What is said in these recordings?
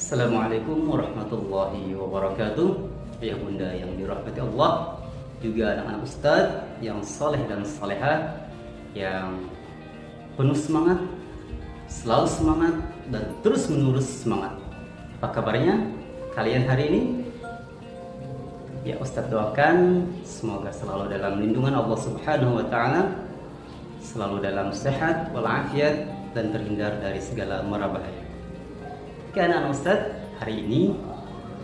Assalamualaikum warahmatullahi wabarakatuh. Ya bunda yang dirahmati Allah, juga anak-anak ustadz yang saleh dan salehah, yang penuh semangat, selalu semangat dan terus menerus semangat. Apa kabarnya kalian hari ini? Ya ustadz doakan semoga selalu dalam lindungan Allah Subhanahu wa taala, selalu dalam sehat walafiat dan terhindar dari segala mara bahaya. Karena Ustadz, hari ini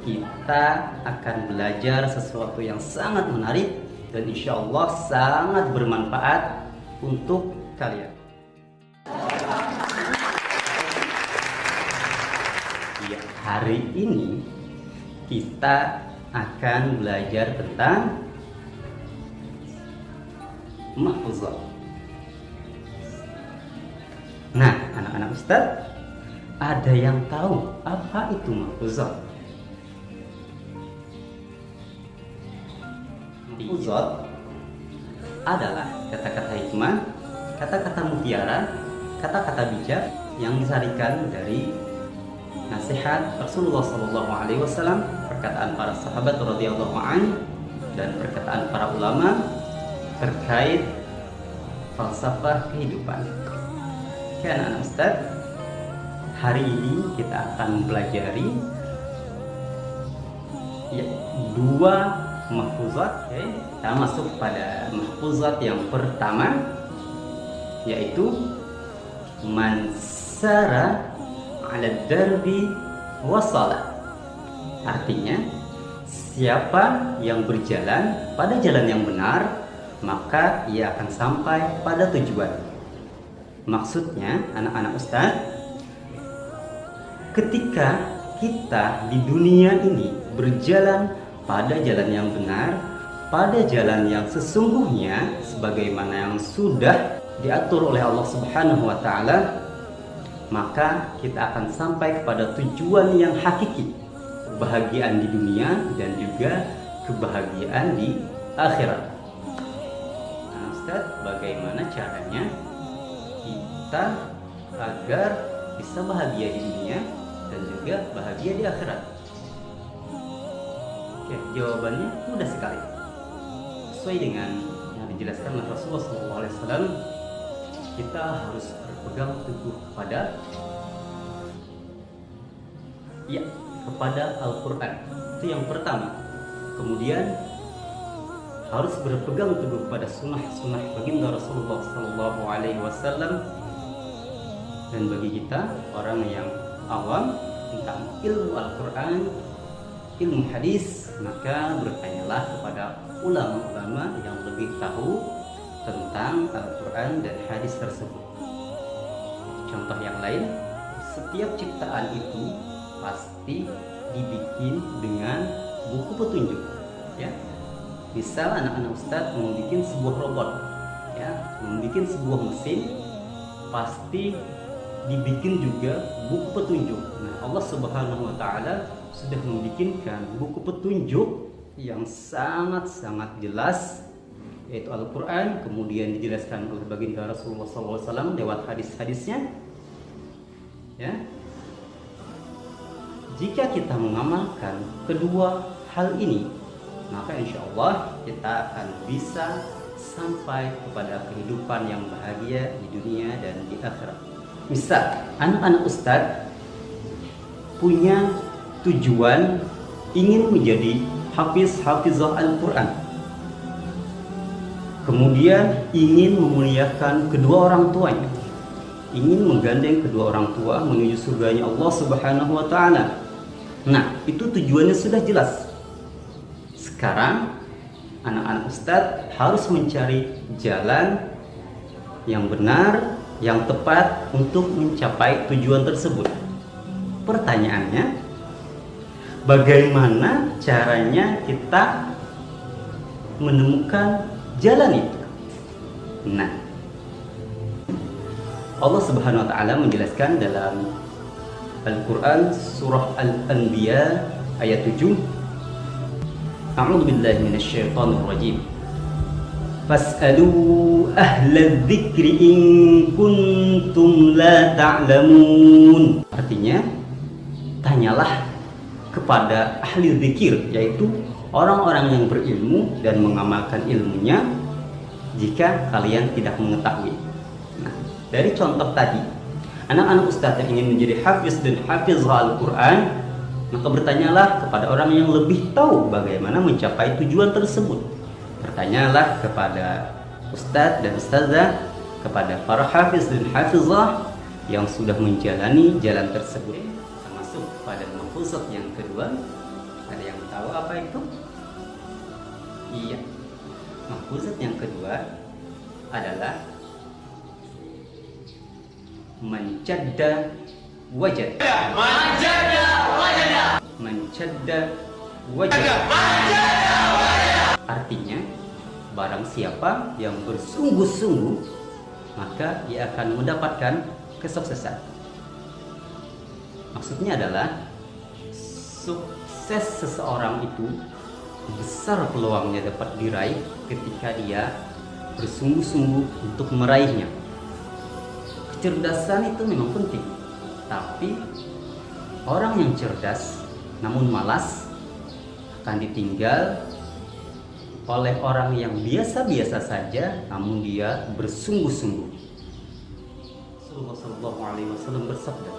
kita akan belajar sesuatu yang sangat menarik dan insya Allah sangat bermanfaat untuk kalian. Ya, hari ini kita akan belajar tentang mahfuzat. Nah, anak-anak Ustadz, ada yang tahu apa itu mahfuzat? Mahfuzat adalah kata-kata hikmah, kata-kata mutiara, kata-kata bijak yang disarikan dari nasihat Rasulullah SAW, perkataan para sahabat radhiyallahu anhu dan perkataan para ulama terkait falsafah kehidupan. Karena anak Ustaz, hari ini kita akan mempelajari dua mahfuzat. Kita masuk pada mahfuzat yang pertama, yaitu mansara ala darbi wasala. Artinya, siapa yang berjalan pada jalan yang benar, maka ia akan sampai pada tujuan. Maksudnya, anak-anak Ustaz, ketika kita di dunia ini berjalan pada jalan yang benar, pada jalan yang sesungguhnya sebagaimana yang sudah diatur oleh Allah Subhanahu wa taala, maka kita akan sampai kepada tujuan yang hakiki, kebahagiaan di dunia dan juga kebahagiaan di akhirat. Nah, Ustaz, bagaimana caranya kita agar bisa bahagia di dunia dan juga bahagia di akhirat? Oke, jawabannya mudah sekali. Sesuai dengan yang dijelaskan oleh Rasulullah SAW, kita harus berpegang teguh kepada Al-Quran. Itu yang pertama. Kemudian harus berpegang teguh pada sunnah baginda Rasulullah SAW. Dan bagi kita orang yang awam tentang ilmu Al-Quran, ilmu hadis, maka bertanyalah kepada ulama-ulama yang lebih tahu tentang Al-Quran dan hadis tersebut. Contoh yang lain, setiap ciptaan itu pasti dibikin dengan buku petunjuk. Ya, misal anak-anak Ustadz membuat sebuah robot, membuat sebuah mesin, pasti dibikin juga buku petunjuk. Nah, Allah Subhanahu wa taala sudah membikinkan buku petunjuk yang sangat-sangat jelas, yaitu Al-Quran, kemudian dijelaskan oleh baginda Rasulullah SAW lewat hadis-hadisnya. Ya, jika kita mengamalkan kedua hal ini, maka insya Allah kita akan bisa sampai kepada kehidupan yang bahagia di dunia dan di akhirat. Misal, anak-anak Ustadz punya tujuan ingin menjadi hafizah Al-Quran, kemudian ingin memuliakan kedua orang tuanya, ingin menggandeng kedua orang tua menuju surganya Allah Subhanahu wa taala. Nah, itu tujuannya sudah jelas. Sekarang anak-anak Ustadz harus mencari jalan yang benar, yang tepat untuk mencapai tujuan tersebut. Pertanyaannya, bagaimana caranya kita menemukan jalan itu? Nah, Allah Subhanahu wa taala menjelaskan dalam Al-Quran surah Al-Anbiya ayat 7. A'udzu billahi minasyaitonir rajim. Fas'alu ahla dzikri in kuntum la ta'lamun. Artinya, bertanyalah kepada ahli zikir, yaitu orang-orang yang berilmu dan mengamalkan ilmunya jika kalian tidak mengetahui. Nah, dari contoh tadi, anak-anak ustadz yang ingin menjadi hafiz dan hafizah Al-Quran, maka bertanyalah kepada orang yang lebih tahu bagaimana mencapai tujuan tersebut. Bertanyalah kepada ustadz dan ustazah, kepada para hafiz dan hafizah yang sudah menjalani jalan tersebut. Termasuk pada mahfuzat yang kedua, ada yang tahu apa itu? Iya, mahfuzat yang kedua adalah mencadda wajad. Mencadda wajad. Artinya, barang siapa yang bersungguh-sungguh, maka ia akan mendapatkan kesuksesan. Maksudnya adalah sukses seseorang itu besar peluangnya dapat diraih ketika dia bersungguh-sungguh untuk meraihnya. Kecerdasan itu memang penting, tapi orang yang cerdas namun malas akan ditinggal oleh orang yang biasa-biasa saja namun dia bersungguh-sungguh. Rasulullah SAW bersabda,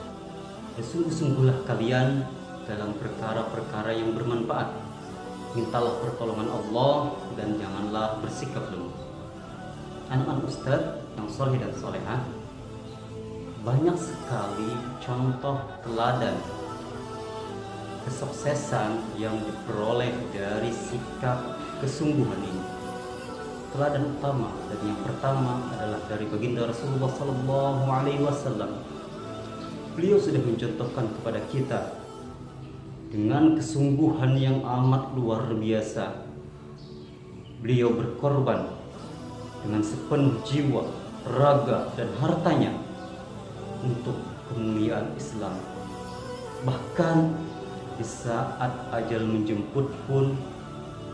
bersungguh-sungguhlah kalian dalam perkara-perkara yang bermanfaat. Mintalah pertolongan Allah dan janganlah bersikap lemah. Anak-anak ustadz yang soleh dan solehah, banyak sekali contoh teladan kesuksesan yang diperoleh dari sikap kesungguhan ini. Teladan utama dan yang pertama adalah dari baginda Rasulullah SAW. Beliau sudah mencontohkan kepada kita dengan kesungguhan yang amat luar biasa. Beliau berkorban dengan sepenuh jiwa, raga, dan hartanya untuk kemuliaan Islam. Bahkan di saat ajal menjemput pun,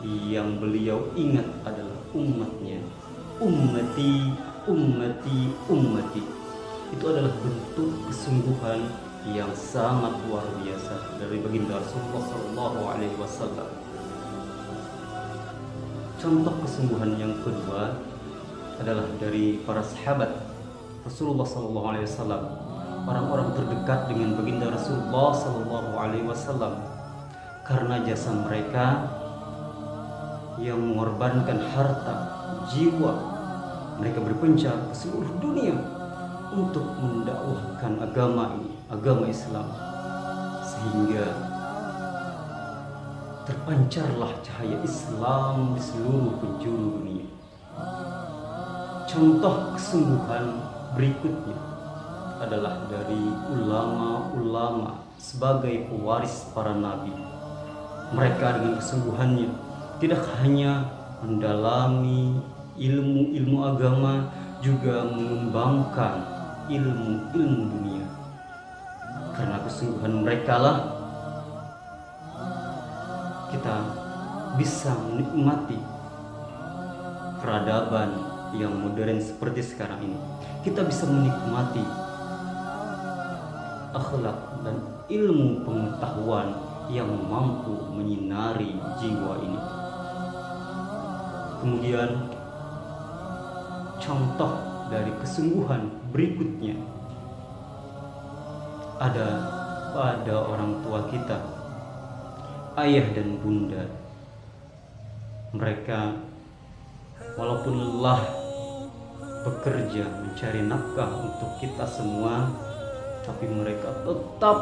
yang beliau ingat adalah umatnya. Ummati, ummati, ummati. Itu adalah bentuk kesungguhan yang sangat luar biasa dari baginda Rasulullah SAW. Contoh kesungguhan yang kedua adalah dari para sahabat Rasulullah SAW, orang-orang terdekat dengan baginda Rasulullah SAW, karena jasa mereka yang mengorbankan harta, jiwa, mereka berpencar ke seluruh dunia untuk mendakwahkan agama ini, agama Islam, sehingga terpancarlah cahaya Islam di seluruh penjuru dunia. Contoh kesungguhan berikutnya adalah dari ulama-ulama sebagai pewaris para nabi. Mereka dengan kesungguhannya tidak hanya mendalami ilmu-ilmu agama, juga mengembangkan ilmu-ilmu dunia. Karena kesungguhan mereka lah kita bisa menikmati peradaban yang modern seperti sekarang ini. Kita bisa menikmati akhlak dan ilmu pengetahuan yang mampu menyinari jiwa ini. Kemudian contoh dari kesungguhan berikutnya ada pada orang tua kita, ayah dan bunda. Mereka walaupun lelah bekerja mencari nafkah untuk kita semua, tapi mereka tetap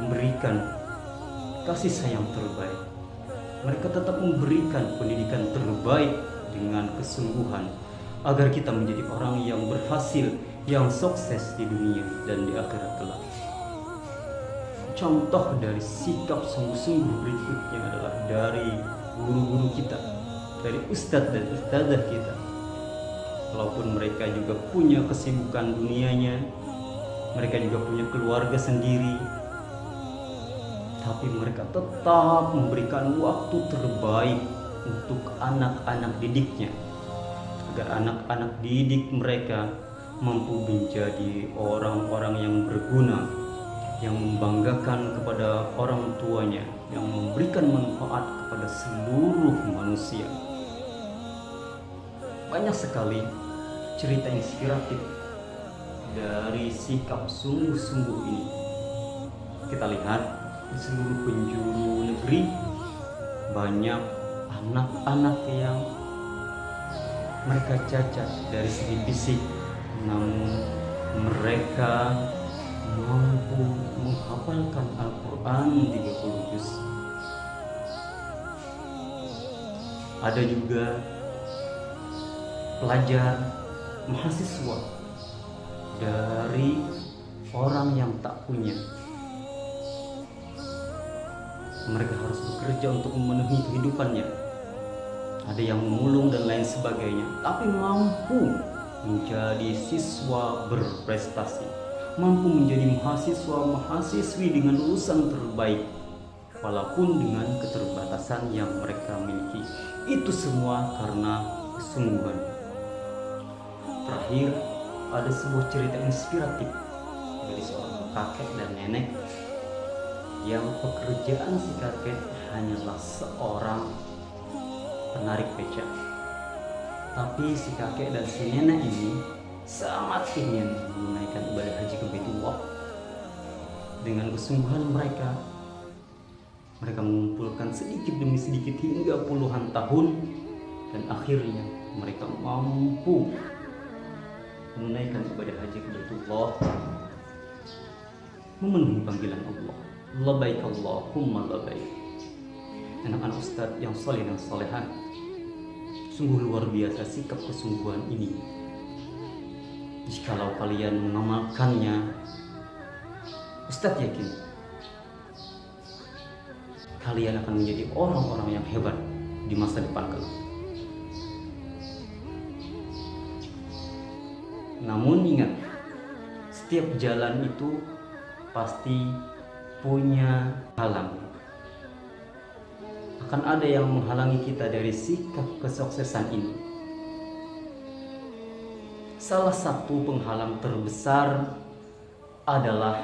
memberikan kasih sayang terbaik. Mereka tetap memberikan pendidikan terbaik dengan kesungguhan agar kita menjadi orang yang berhasil, yang sukses di dunia dan di akhirat kelak. Contoh dari sikap sungguh-sungguh berikutnya adalah dari guru-guru kita, dari ustadz dan ustazah kita. Walaupun mereka juga punya kesibukan dunianya, mereka juga punya keluarga sendiri, tapi mereka tetap memberikan waktu terbaik untuk anak-anak didiknya, agar anak-anak didik mereka mampu menjadi orang-orang yang berguna, yang membanggakan kepada orang tuanya, yang memberikan manfaat kepada seluruh manusia. Banyak sekali cerita inspiratif dari sikap sungguh-sungguh ini. Kita lihat di seluruh penjuru negeri banyak anak-anak yang mereka cacat dari segi fisik, namun mereka mampu menghafalkan Al-Quran 30 juz. Ada juga pelajar mahasiswa dari orang yang tak punya. Mereka harus bekerja untuk memenuhi kehidupannya. Ada yang memulung dan lain sebagainya, tapi mampu menjadi siswa berprestasi, mampu menjadi mahasiswa-mahasiswi dengan lulusan terbaik, walaupun dengan keterbatasan yang mereka miliki. Itu semua karena kesungguhan. Terakhir, ada sebuah cerita inspiratif dari seorang kakek dan nenek yang pekerjaan si kakek hanyalah seorang penarik becak. Tapi si kakek dan si nenek ini sangat ingin menunaikan ibadah haji ke Baitullah. Dengan kesungguhan mereka mengumpulkan sedikit demi sedikit hingga puluhan tahun, dan akhirnya mereka mampu menunaikan ibadah haji ke Baitullah, memenuhi panggilan Allah. Labbaik Allahumma labbaik. Anak-anak ustadz yang saleh dan salehah, sungguh luar biasa sikap kesungguhan ini. Jikalau kalian mengamalkannya, ustadz yakin kalian akan menjadi orang-orang yang hebat di masa depan kelak. Namun ingat, setiap jalan itu pasti punya halang. Akan ada yang menghalangi kita dari sikap kesuksesan ini. Salah satu penghalang terbesar adalah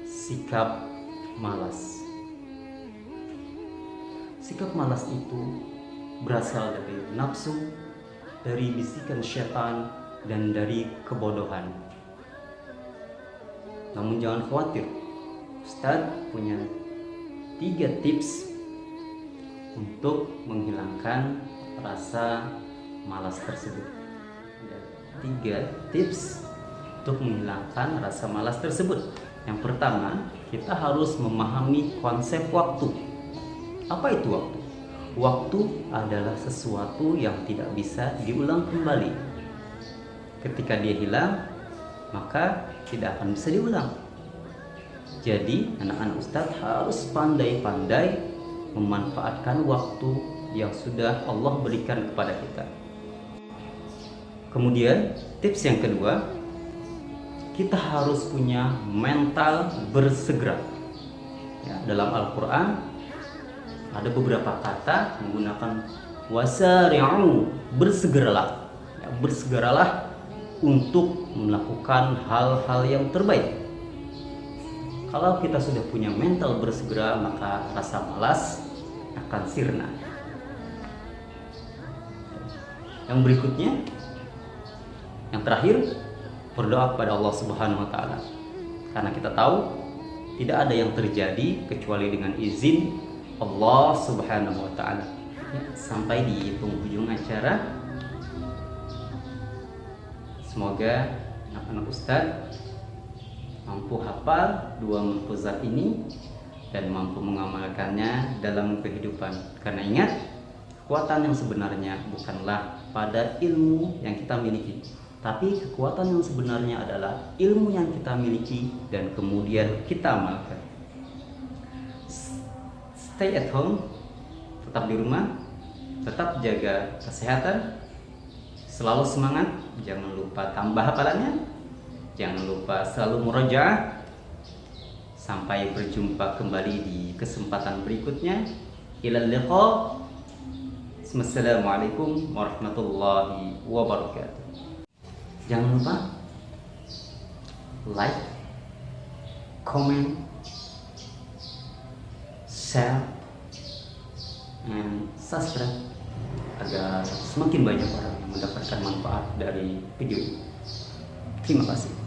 sikap malas. Sikap malas itu berasal dari nafsu, dari bisikan syaitan, dan dari kebodohan. Namun jangan khawatir, Ustadz punya 3 tips untuk menghilangkan rasa malas tersebut. 3 tips untuk menghilangkan rasa malas tersebut. Yang pertama, kita harus memahami konsep waktu. Apa itu waktu? Waktu adalah sesuatu yang tidak bisa diulang kembali. Ketika dia hilang, maka tidak akan bisa diulang. Jadi anak-anak ustadz harus pandai-pandai memanfaatkan waktu yang sudah Allah berikan kepada kita. Kemudian tips yang kedua, kita harus punya mental bersegera. Ya, dalam Al-Quran ada beberapa kata menggunakan wasari'u, bersegeralah. Ya, bersegeralah untuk melakukan hal-hal yang terbaik. Kalau kita sudah punya mental bersegera, maka rasa malas akan sirna. Yang berikutnya, yang terakhir, berdoa kepada Allah Subhanahu wa taala. Karena kita tahu tidak ada yang terjadi kecuali dengan izin Allah Subhanahu wa taala. Ya, sampai di penghujung acara, semoga anak-anak ustadz mampu hafal 2 mufazat ini dan mampu mengamalkannya dalam kehidupan. Karena ingat, kekuatan yang sebenarnya bukanlah pada ilmu yang kita miliki, tapi kekuatan yang sebenarnya adalah ilmu yang kita miliki dan kemudian kita amalkan. Stay at home, tetap di rumah, tetap jaga kesehatan, selalu semangat, jangan lupa tambah hafalannya, jangan lupa selalu murojaah. Sampai berjumpa kembali di kesempatan berikutnya. Ilal liqa. Assalamualaikum warahmatullahi wabarakatuh. Jangan lupa like, comment, share, and subscribe agar semakin banyak orang yang mendapatkan manfaat dari video ini. Terima kasih.